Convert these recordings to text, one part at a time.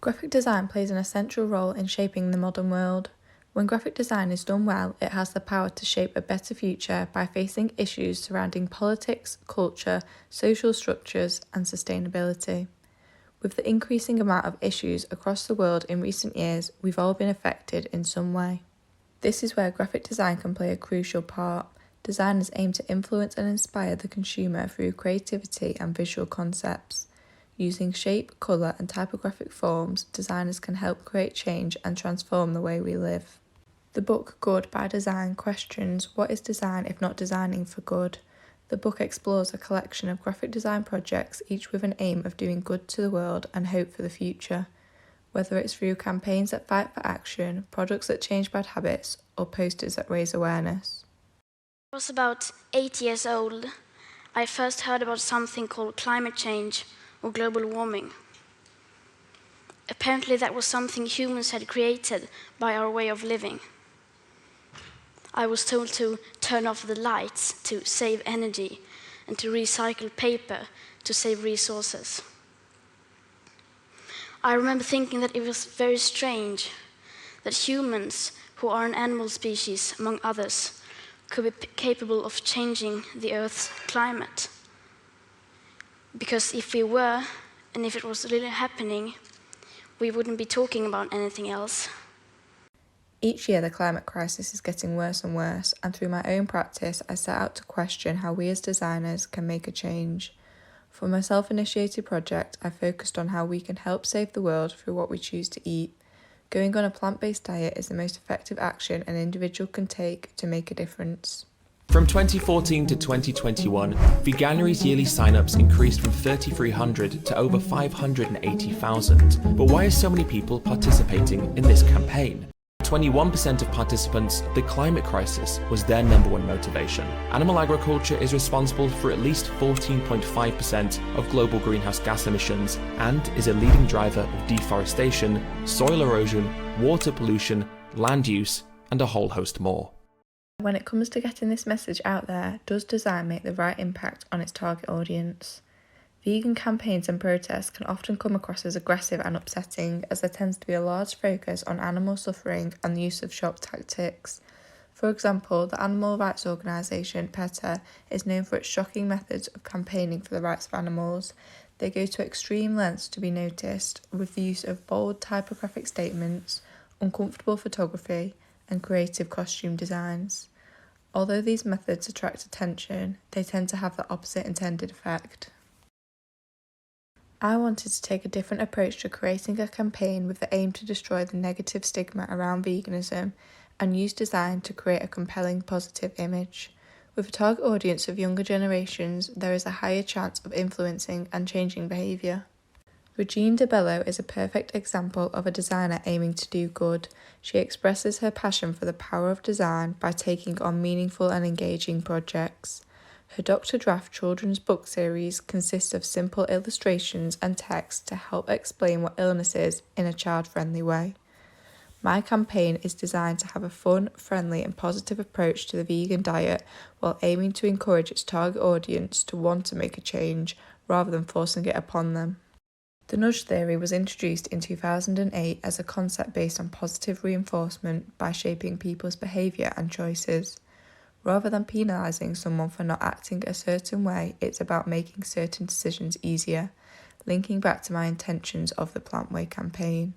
Graphic design plays an essential role in shaping the modern world. When graphic design is done well, it has the power to shape a better future by facing issues surrounding politics, culture, social structures, and sustainability. With the increasing amount of issues across the world in recent years, we've all been affected in some way. This is where graphic design can play a crucial part. Designers aim to influence and inspire the consumer through creativity and visual concepts. Using shape, colour, and typographic forms, designers can help create change and transform the way we live. The book Good by Design questions what is design if not designing for good. The book explores a collection of graphic design projects, each with an aim of doing good to the world and hope for the future. Whether it's through campaigns that fight for action, products that change bad habits, or posters that raise awareness. I was about 8 years old. I first heard about something called climate change or global warming. Apparently that was something humans had created by our way of living. I was told to turn off the lights to save energy and to recycle paper to save resources. I remember thinking that it was very strange that humans, who are an animal species among others, could be capable of changing the Earth's climate. Because if we were, and if it was really happening, we wouldn't be talking about anything else. Each year the climate crisis is getting worse and worse, and through my own practice I set out to question how we as designers can make a change. For my self-initiated project, I focused on how we can help save the world through what we choose to eat. Going on a plant-based diet is the most effective action an individual can take to make a difference. From 2014 to 2021, Veganuary's yearly sign-ups increased from 3,300 to over 580,000. But why are so many people participating in this campaign? 21% of participants, the climate crisis was their number one motivation. Animal agriculture is responsible for at least 14.5% of global greenhouse gas emissions and is a leading driver of deforestation, soil erosion, water pollution, land use, and a whole host more. When it comes to getting this message out there, does design make the right impact on its target audience? Vegan campaigns and protests can often come across as aggressive and upsetting, as there tends to be a large focus on animal suffering and the use of shock tactics. For example, the animal rights organisation PETA is known for its shocking methods of campaigning for the rights of animals. They go to extreme lengths to be noticed, with the use of bold typographic statements, uncomfortable photography, and creative costume designs. Although these methods attract attention, they tend to have the opposite intended effect. I wanted to take a different approach to creating a campaign with the aim to destroy the negative stigma around veganism and use design to create a compelling positive image. With a target audience of younger generations, there is a higher chance of influencing and changing behaviour. Regine De Bello is a perfect example of a designer aiming to do good. She expresses her passion for the power of design by taking on meaningful and engaging projects. Her Dr. Draft children's book series consists of simple illustrations and text to help explain what illness is in a child-friendly way. My campaign is designed to have a fun, friendly and positive approach to the vegan diet while aiming to encourage its target audience to want to make a change rather than forcing it upon them. The nudge theory was introduced in 2008 as a concept based on positive reinforcement by shaping people's behaviour and choices. Rather than penalising someone for not acting a certain way, it's about making certain decisions easier, linking back to my intentions of the Plant Way campaign.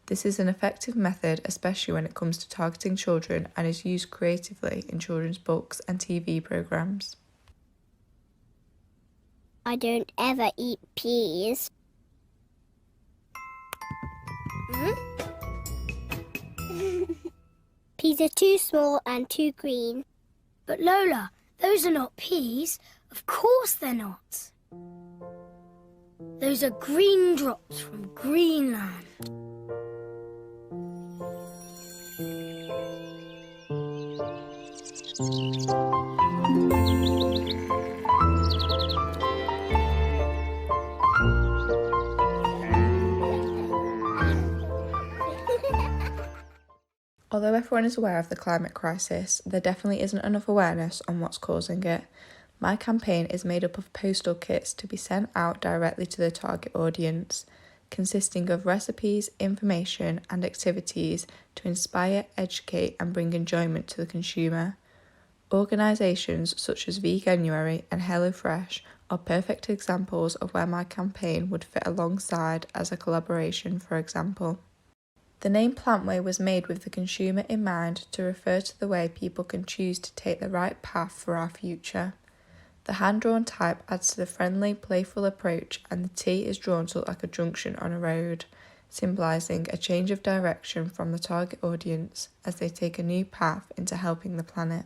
This is an effective method, especially when it comes to targeting children, and is used creatively in children's books and TV programmes. I don't ever eat peas. Peas are too small and too green. But Lola, those are not peas. Of course they're not. Those are green drops from Greenland. Although everyone is aware of the climate crisis, there definitely isn't enough awareness on what's causing it. My campaign is made up of postal kits to be sent out directly to the target audience. consisting of recipes, information, and activities to inspire, educate, and bring enjoyment to the consumer. Organisations such as Veganuary and HelloFresh are perfect examples of where my campaign would fit alongside as a collaboration, for example. The name Plantway was made with the consumer in mind to refer to the way people can choose to take the right path for our future. The hand-drawn type adds to the friendly, playful approach, and the T is drawn to look like a junction on a road, symbolising a change of direction from the target audience as they take a new path into helping the planet.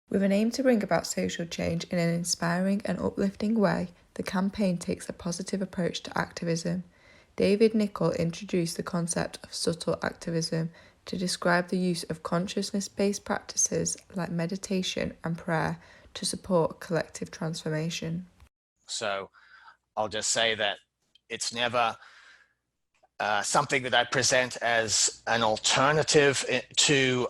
With an aim to bring about social change in an inspiring and uplifting way, the campaign takes a positive approach to activism. David Nichol introduced the concept of subtle activism to describe the use of consciousness-based practices like meditation and prayer to support collective transformation. So I'll just say that it's never something that I present as an alternative to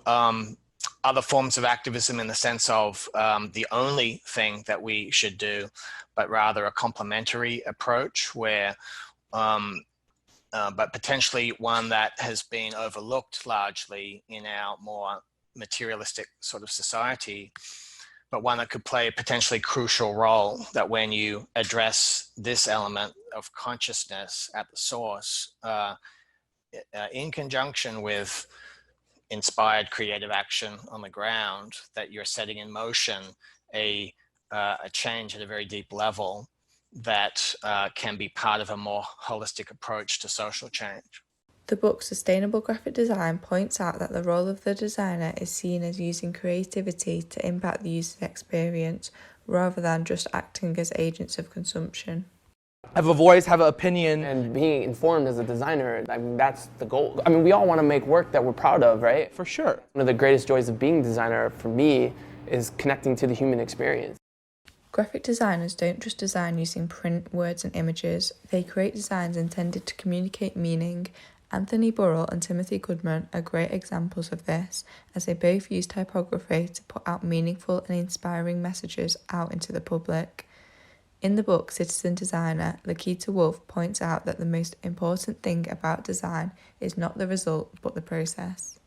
other forms of activism in the sense of the only thing that we should do, but rather a complementary approach where, but potentially one that has been overlooked largely in our more materialistic sort of society, but one that could play a potentially crucial role, that when you address this element of consciousness at the source, in conjunction with inspired creative action on the ground, that you're setting in motion a change at a very deep level that can be part of a more holistic approach to social change. The book Sustainable Graphic Design points out that the role of the designer is seen as using creativity to impact the user's experience rather than just acting as agents of consumption. Have a voice, have an opinion. And being informed as a designer, I mean, that's the goal. I mean, we all want to make work that we're proud of, right? For sure. One of the greatest joys of being a designer for me is connecting to the human experience. Graphic designers don't just design using print, words and images, they create designs intended to communicate meaning. Anthony Burrell and Timothy Goodman are great examples of this, as they both use typography to put out meaningful and inspiring messages out into the public. In the book Citizen Designer, Lakita Wolf points out that the most important thing about design is not the result, but the process.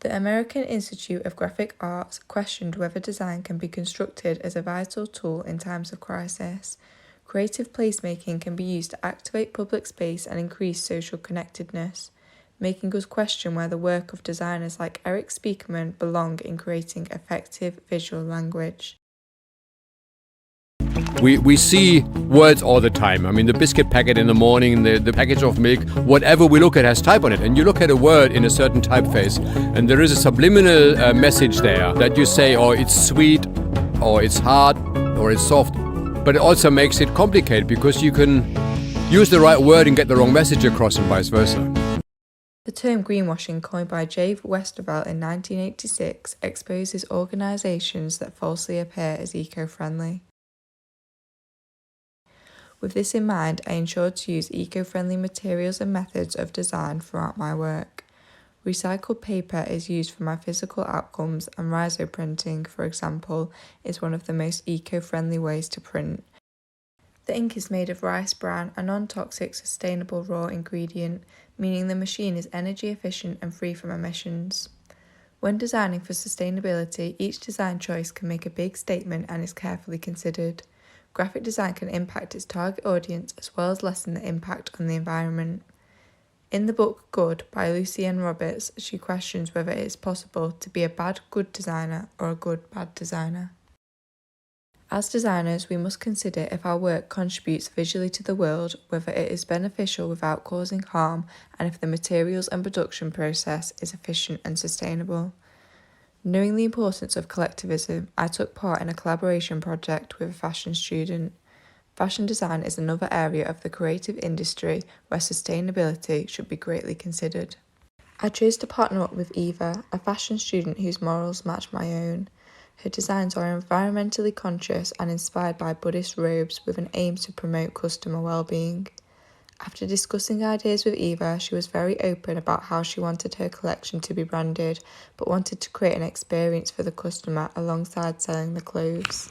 The American Institute of Graphic Arts questioned whether design can be constructed as a vital tool in times of crisis. Creative placemaking can be used to activate public space and increase social connectedness, making us question where the work of designers like Eric Spiekerman belong in creating effective visual language. We see words all the time. I mean, the biscuit packet in the morning, the package of milk, whatever we look at has type on it. And you look at a word in a certain typeface, and there is a subliminal message there that you say, oh, it's sweet, or it's hard, or it's soft. But it also makes it complicated because you can use the right word and get the wrong message across and vice versa. The term greenwashing, coined by Jave Westervelt in 1986, exposes organisations that falsely appear as eco-friendly. With this in mind, I ensured to use eco-friendly materials and methods of design throughout my work. Recycled paper is used for my physical outcomes, and rhizoprinting, for example, is one of the most eco-friendly ways to print. The ink is made of rice bran, a non-toxic, sustainable raw ingredient, meaning the machine is energy efficient and free from emissions. When designing for sustainability, each design choice can make a big statement and is carefully considered. Graphic design can impact its target audience as well as lessen the impact on the environment. In the book Good by Lucienne Roberts, she questions whether it is possible to be a bad good designer or a good bad designer. As designers, we must consider if our work contributes visually to the world, whether it is beneficial without causing harm, and if the materials and production process is efficient and sustainable. Knowing the importance of collectivism, I took part in a collaboration project with a fashion student. Fashion design is another area of the creative industry where sustainability should be greatly considered. I chose to partner up with Eva, a fashion student whose morals match my own. Her designs are environmentally conscious and inspired by Buddhist robes with an aim to promote customer well-being. After discussing ideas with Eva, she was very open about how she wanted her collection to be branded, but wanted to create an experience for the customer alongside selling the clothes.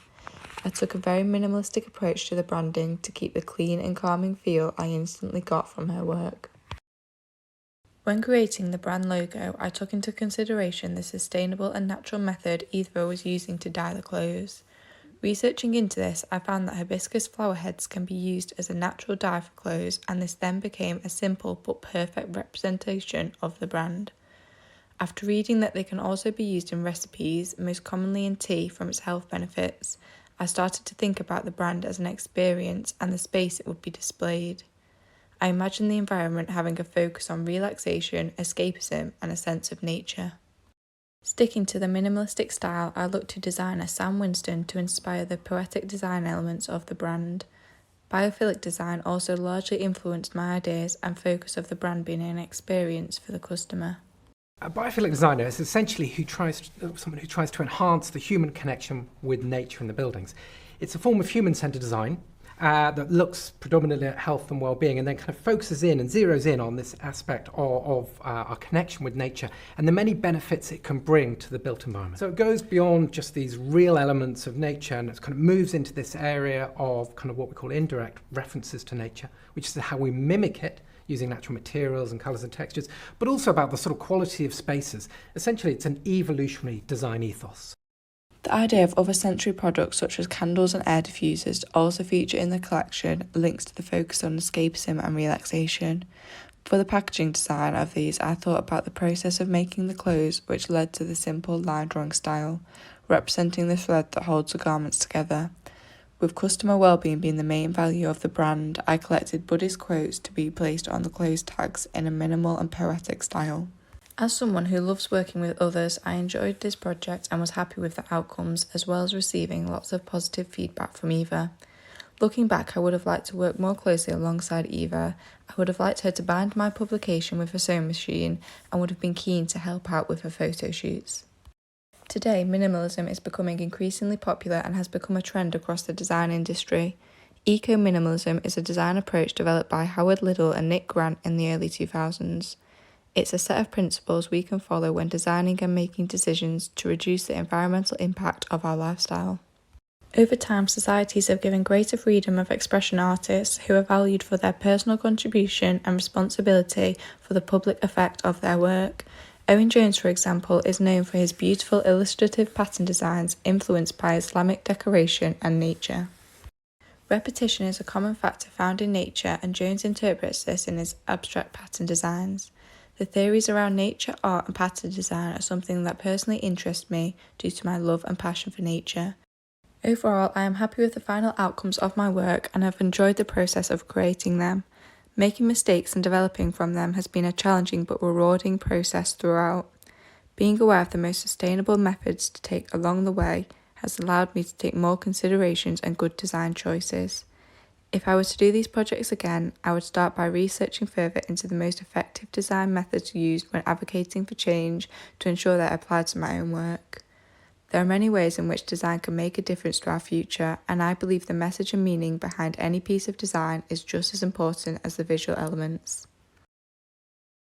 I took a very minimalistic approach to the branding to keep the clean and calming feel I instantly got from her work. When creating the brand logo, I took into consideration the sustainable and natural method Eva was using to dye the clothes. Researching into this, I found that hibiscus flower heads can be used as a natural dye for clothes, and this then became a simple but perfect representation of the brand. After reading that they can also be used in recipes, most commonly in tea from its health benefits, I started to think about the brand as an experience and the space it would be displayed. I imagined the environment having a focus on relaxation, escapism, and a sense of nature. Sticking to the minimalistic style, I looked to designer Sam Winston to inspire the poetic design elements of the brand. Biophilic design also largely influenced my ideas and focus of the brand being an experience for the customer. A biophilic designer is essentially someone who tries to enhance the human connection with nature and the buildings. It's a form of human-centered design that looks predominantly at health and well-being and then kind of focuses in and zeroes in on this aspect of our connection with nature and the many benefits it can bring to the built environment. So it goes beyond just these real elements of nature and it kind of moves into this area of kind of what we call indirect references to nature, which is how we mimic it using natural materials and colours and textures, but also about the sort of quality of spaces. Essentially, it's an evolutionary design ethos. The idea of other sensory products such as candles and air diffusers to also feature in the collection links to the focus on escapism and relaxation. For the packaging design of these, I thought about the process of making the clothes, which led to the simple line drawing style, representing the thread that holds the garments together. With customer well-being being the main value of the brand, I collected Buddhist quotes to be placed on the clothes tags in a minimal and poetic style. As someone who loves working with others, I enjoyed this project and was happy with the outcomes, as well as receiving lots of positive feedback from Eva. Looking back, I would have liked to work more closely alongside Eva. I would have liked her to bind my publication with a sewing machine and would have been keen to help out with her photo shoots. Today, minimalism is becoming increasingly popular and has become a trend across the design industry. Eco-minimalism is a design approach developed by Howard Liddell and Nick Grant in the early 2000s. It's a set of principles we can follow when designing and making decisions to reduce the environmental impact of our lifestyle. Over time, societies have given greater freedom of expression artists who are valued for their personal contribution and responsibility for the public effect of their work. Owen Jones, for example, is known for his beautiful illustrative pattern designs influenced by Islamic decoration and nature. Repetition is a common factor found in nature, and Jones interprets this in his abstract pattern designs. The theories around nature, art and pattern design are something that personally interests me due to my love and passion for nature. Overall, I am happy with the final outcomes of my work and have enjoyed the process of creating them. Making mistakes and developing from them has been a challenging but rewarding process throughout. Being aware of the most sustainable methods to take along the way has allowed me to take more considerations and good design choices. If I were to do these projects again, I would start by researching further into the most effective design methods used when advocating for change to ensure they apply to my own work. There are many ways in which design can make a difference to our future, and I believe the message and meaning behind any piece of design is just as important as the visual elements.